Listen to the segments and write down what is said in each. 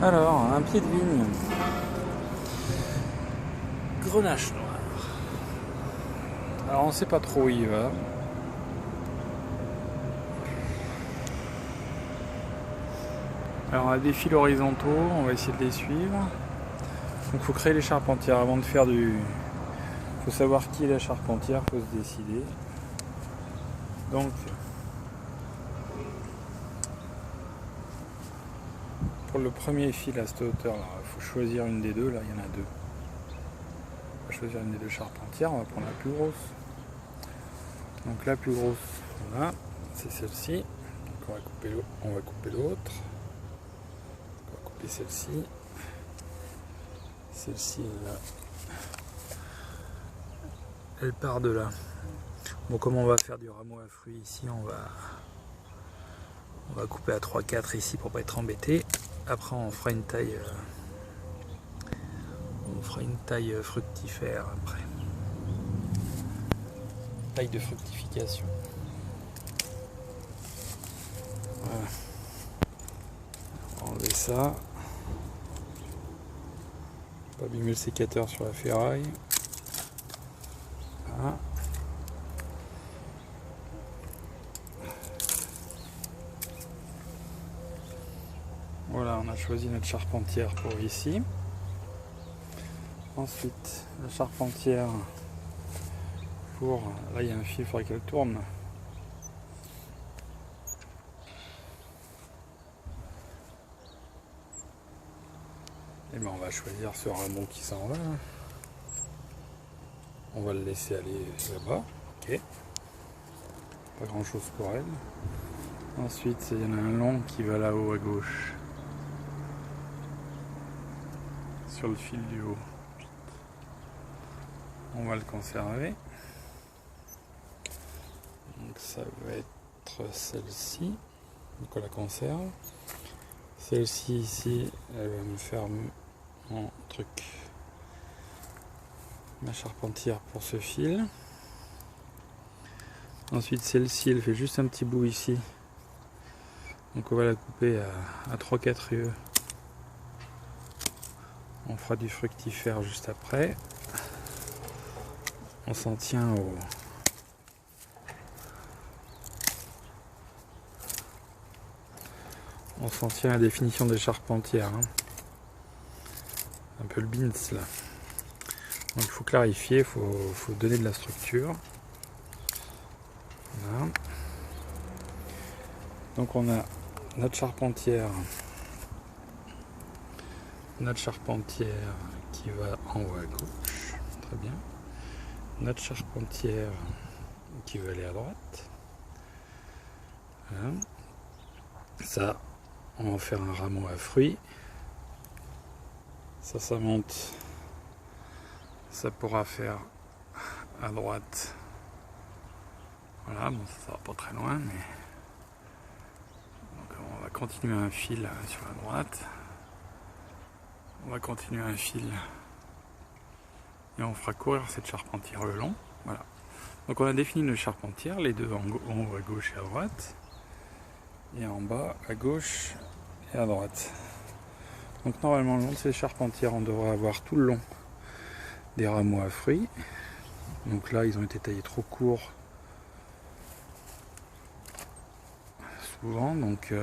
Alors, un pied de vigne. Grenache noir. Alors on sait pas trop où il va. Alors on a des fils horizontaux, on va essayer de les suivre. Donc il faut créer les charpentières avant de faire du... Il faut savoir qui est la charpentière, il faut se décider. Donc pour le premier fil à cette hauteur là, il faut choisir une des deux, là il y en a deux. On va choisir une des deux charpentières, on va prendre la plus grosse. Donc la plus grosse, voilà, c'est celle-ci. Donc on va couper l'autre. On va couper celle-ci. Celle-ci, là, elle part de là. Bon, comme on va faire du rameau à fruits ici, on va couper à 3-4 ici pour pas être embêté. Après on fera une taille fructifère après. Taille de fructification. Voilà. On va enlever ça. Pas abîmer le sécateur sur la ferraille. Voilà. Voilà, on a choisi notre charpentière pour ici. Ensuite, la charpentière pour... Là, il y a un fil, il faudrait qu'elle tourne. Et bien, on va choisir ce rameau qui s'en va. On va le laisser aller là-bas. Ok. Pas grand-chose pour elle. Ensuite, il y en a un long qui va là-haut à gauche. Sur le fil du haut. On va le conserver. Donc ça va être celle-ci. Donc on la conserve. Celle-ci ici, elle va me faire mon truc. Ma charpentière pour ce fil. Ensuite celle-ci, elle fait juste un petit bout ici. Donc on va la couper à 3-4 yeux. On fera du fructifère juste après. On s'en tient au... On s'en tient à la définition des charpentières. Hein. Un peu le beans là. Donc il faut clarifier, il faut donner de la structure. Voilà. Donc on a notre charpentière qui va en haut à gauche. Très bien. Notre charpentière qui va aller à droite. Voilà. Ça, on va faire un rameau à fruits. Ça monte. Ça pourra faire à droite. Voilà, bon, ça va pas très loin, mais donc, on va continuer un fil sur la droite. On va continuer un fil et on fera courir cette charpentière le long. Voilà. Donc on a défini nos charpentières, les deux en haut à gauche et à droite, et en bas à gauche et à droite. Donc normalement le long de ces charpentières, on devrait avoir tout le long des rameaux à fruits. Donc là ils ont été taillés trop courts souvent, donc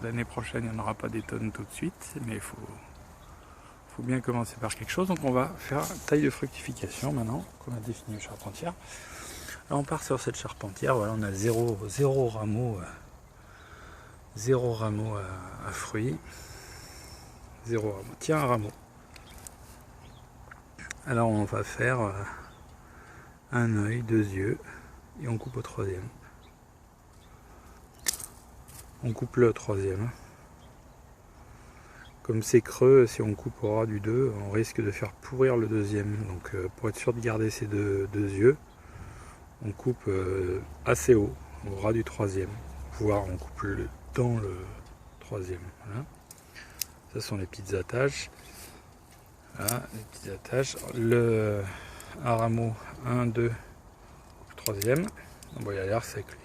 l'année prochaine il n'y en aura pas des tonnes tout de suite, mais il faut bien commencer par quelque chose. Donc on va faire taille de fructification maintenant qu'on a défini le charpentière. Là on part sur cette charpentière, voilà, on a zéro rameau à fruits. Zéro rameau. Tiens, un rameau. Alors on va faire un œil, deux yeux, et on coupe au troisième. On coupe le troisième. Comme c'est creux, si on coupe au ras du 2, on risque de faire pourrir le deuxième. Donc pour être sûr de garder ces deux yeux, on coupe assez haut, au ras du troisième. Voire on coupe dans le troisième. Voilà. Ça sont les petites attaches. Voilà, les petites attaches. Un rameau, 1, 2, troisième. Bon, il a l'air sec lui.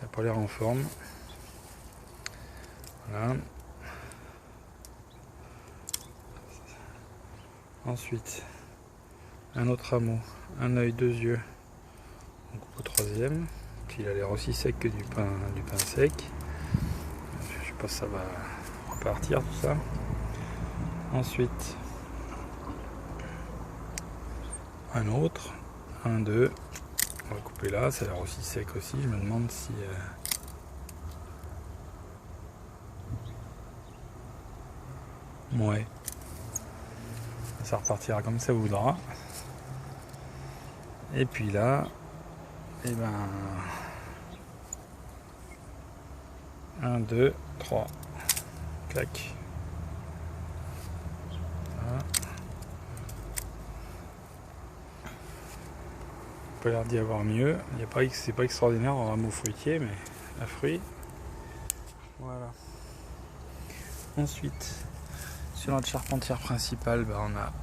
Il n'a pas l'air en forme. Voilà. Ensuite, un autre rameau, un œil, deux yeux. On coupe au troisième. Puis il a l'air aussi sec que du pain sec. Je sais pas si ça va repartir tout ça. Ensuite, un autre, un, deux. On va couper là, ça a l'air aussi sec aussi. Je me demande si... Ouais. Ça repartira comme ça voudra. Et puis là, et ben... 1, 2, 3. Clac. Voilà. Pas l'air d'y avoir mieux. C'est pas extraordinaire en rameau fruitier, mais à fruits. Voilà. Ensuite, sur notre charpentière principale,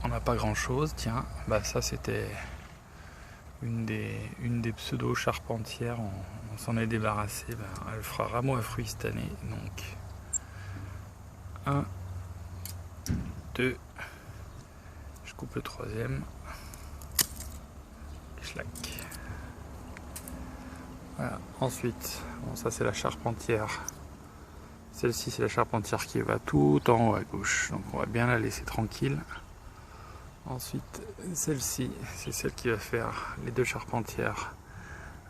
on n'a pas grand chose. Tiens, ça c'était une des pseudo charpentières. On s'en est débarrassé. Elle fera rameau à fruits cette année. Donc 1, 2. Je coupe le troisième. Schlac. Voilà. Ensuite, ça c'est la charpentière. Celle-ci c'est la charpentière qui va tout en haut à gauche. Donc on va bien la laisser tranquille. Ensuite, celle-ci, c'est celle qui va faire les deux charpentières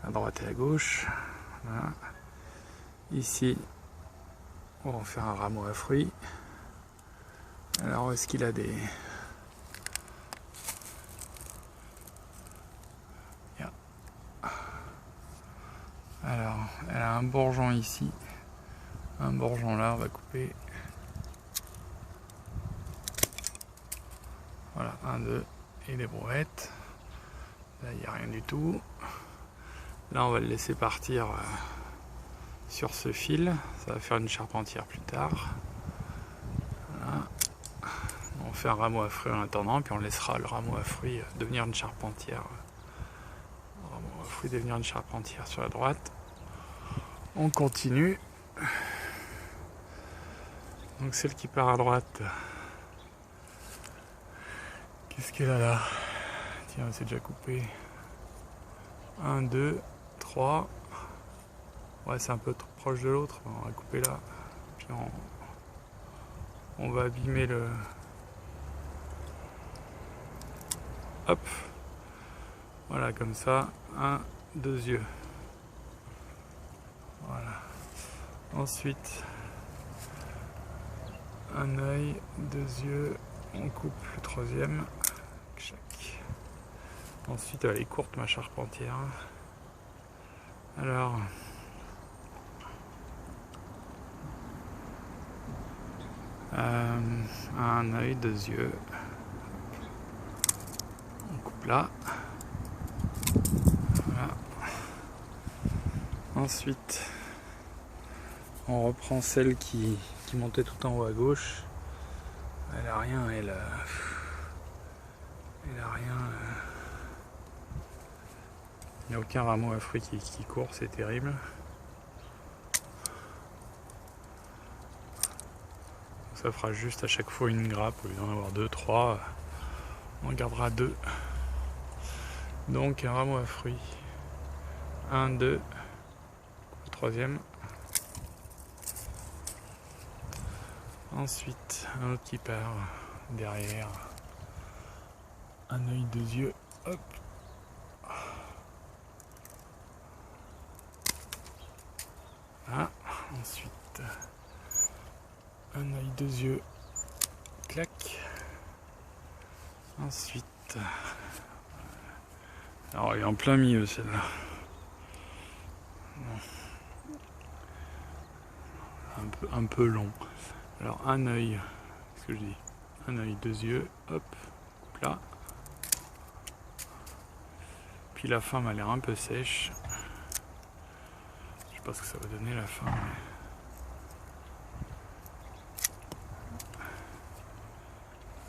à droite et à gauche. Voilà. Ici, on va faire un rameau à fruits. Alors, est-ce qu'il a des... Alors, elle a un bourgeon ici. Un bourgeon là, on va couper. Voilà, 1, 2, et des brouettes. Là, il n'y a rien du tout. Là, on va le laisser partir sur ce fil. Ça va faire une charpentière plus tard. Voilà. On fait un rameau à fruits en attendant, puis on laissera le rameau à fruits devenir une charpentière. Le rameau à fruits devenir une charpentière sur la droite. On continue. Donc celle qui part à droite. Qu'est-ce qu'elle a là? Tiens, c'est déjà coupé. 1, 2, 3. Ouais, c'est un peu trop proche de l'autre. On va couper là. Puis on va abîmer le... Hop. Voilà, comme ça. 1, 2 yeux. Voilà. Ensuite, un œil, deux yeux. On coupe le troisième. Chac. Ensuite, elle est courte ma charpentière. Alors, un œil, deux yeux. On coupe là. Voilà. Ensuite, on reprend celle qui montait tout en haut à gauche. Elle a rien, elle a rien. Il n'y a aucun rameau à fruits qui court, c'est terrible. Ça fera juste à chaque fois une grappe, au lieu d'en avoir 2, 3, on en gardera 2. Donc un rameau à fruits. 1, 2, le troisième. Ensuite, un autre qui part derrière. Un œil, deux yeux. Hop. Voilà. Ensuite, un œil, deux yeux. Clac. Ensuite, alors elle est en plein milieu celle-là. Un peu long. Alors un œil, qu'est-ce que je dis? Un œil, deux yeux, hop, coupe là. Puis la fin m'a l'air un peu sèche. Je sais pas ce que ça va donner la fin.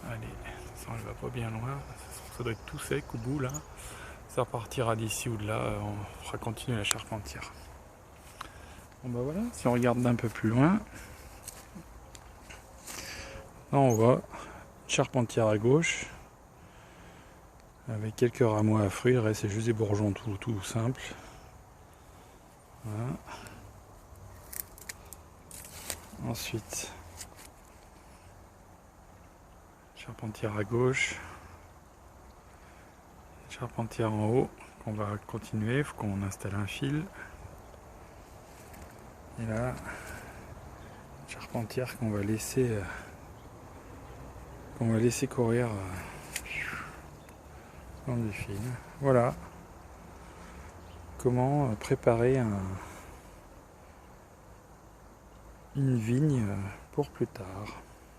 Mais... Allez, ça elle va pas bien loin. Ça doit être tout sec au bout là. Ça repartira d'ici ou de là. On fera continuer la charpentière. Bon bah voilà, si on regarde d'un peu plus loin. Là on voit une charpentière à gauche, avec quelques rameaux à fruits, le reste c'est juste des bourgeons tout simples. Voilà. Ensuite, charpentière à gauche, charpentière en haut, qu'on va continuer, il faut qu'on installe un fil. Et là, charpentière qu'on va laisser courir dans du fil. Voilà comment préparer une vigne pour plus tard.